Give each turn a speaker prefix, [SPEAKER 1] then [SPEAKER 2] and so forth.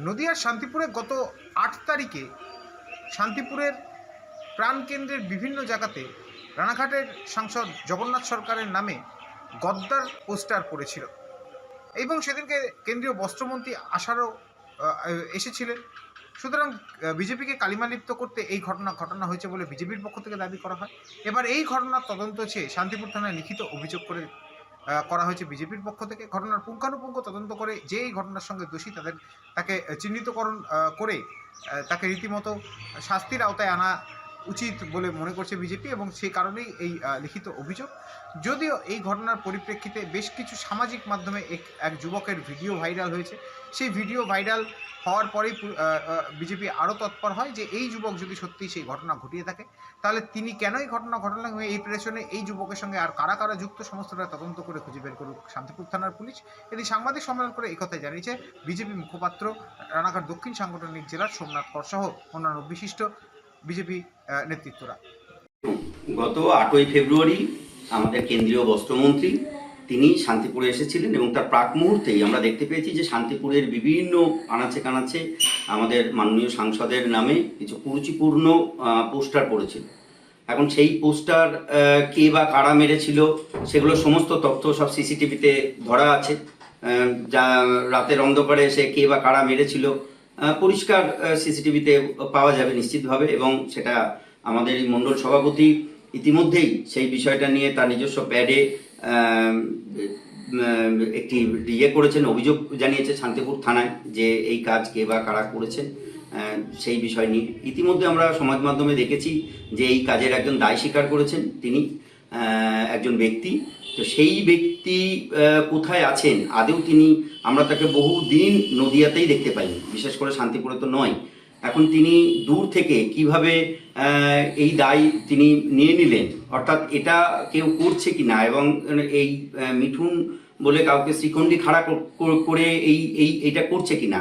[SPEAKER 1] নদিয়ার শান্তিপুরে গত ৮ তারিখে শান্তিপুরের প্রাণকেন্দ্রের বিভিন্ন জায়গাতে রানাঘাটের সাংসদ জগন্নাথ সরকারের নামে গদ্দার পোস্টার পড়েছিল এবং সেদিনকে কেন্দ্রীয় বস্ত্রমন্ত্রী আসারও এসেছিলেন। সুতরাং বিজেপিকে কালিমালিপ্ত করতে এই ঘটনা হয়েছে বলে বিজেপির পক্ষ থেকে দাবি করা হয়। এবার এই ঘটনার তদন্ত চেয়ে শান্তিপুর থানায় লিখিত অভিযোগ করা হয়েছে বিজেপির পক্ষ থেকে। ঘটনার পুঙ্খানুপুঙ্খ তদন্ত করে যে এই ঘটনার সঙ্গে দোষী তাকে চিহ্নিতকরণ করে তাকে রীতিমতো শাস্তির আওতায় আনা উচিত বলে মনে করছে বিজেপি, এবং সেই কারণেই এই লিখিত অভিযোগ। যদিও এই ঘটনার পরিপ্রেক্ষিতে বেশ কিছু সামাজিক মাধ্যমে এক যুবকের ভিডিও ভাইরাল হয়েছে। সেই ভিডিও ভাইরাল হওয়ার পরেই বিজেপি আরও তৎপর হয় যে এই যুবক যদি সত্যিই সেই ঘটনা ঘটিয়ে থাকে তাহলে তিনি কেন এই ঘটনা ঘটালেন, এই পেছনে এই যুবকের সঙ্গে আর কারা কারা যুক্ত সমস্তটা তদন্ত করে খুঁজে বের করুক শান্তিপুর থানার পুলিশ। এটি সাংবাদিক সম্মেলন করে এই কথাই জানিয়েছে বিজেপি মুখপাত্র, রানাঘাট দক্ষিণ সাংগঠনিক জেলার সোমনাথ কর সহ অন্যান্য বিশিষ্ট বিজেপি নেতৃত্বরা।
[SPEAKER 2] গত 8ই ফেব্রুয়ারি আমাদের কেন্দ্রীয় বস্ত্রমন্ত্রী তিনি শান্তিপুরে এসেছিলেন এবং তার প্রাক মুহূর্তেই আমরা দেখতে পেয়েছি যে শান্তিপুরের বিভিন্ন আনাচে কানাচে আমাদের মাননীয় সাংসদের নামে কিছু কুরুচিপূর্ণ পোস্টার পড়েছিল। এখন সেই পোস্টার কে বা কারা মেরেছিল সেগুলো সমস্ত তথ্য সব সিসিটিভিতে ধরা আছে। যা রাতের অন্ধকারে সে কে বা কারা মেরেছিল পরিষ্কার সিসিটিভিতে পাওয়া যাবে নিশ্চিতভাবে, এবং সেটা আমাদের এই মণ্ডল সভাপতি ইতিমধ্যেই সেই বিষয়টা নিয়ে তার নিজস্ব প্যাডে একটি করেছেন, অভিযোগ জানিয়েছে শান্তিপুর থানায় যে এই কাজ কে বা কারা করেছেন সেই বিষয় নিয়ে। ইতিমধ্যে আমরা সমাজ মাধ্যমে দেখেছি যে এই কাজের একজন দায় স্বীকার করেছেন, তিনি একজন ব্যক্তি। তো সেই ব্যক্তি কোথায় আছেন আদৌ আমরা তাকে বহুদিন নদিয়াতেই দেখতে পাইনি, বিশেষ করে শান্তিপুরে তো নয়। এখন তিনি দূর থেকে কিভাবে এই দায় তিনি নিয়ে নিলেন, অর্থাৎ এটা কেউ করছে কি না, এবং এই মিঠুন বলে কাউকে শ্রীখণ্ডী খাড়া করে এইটা করছে কিনা,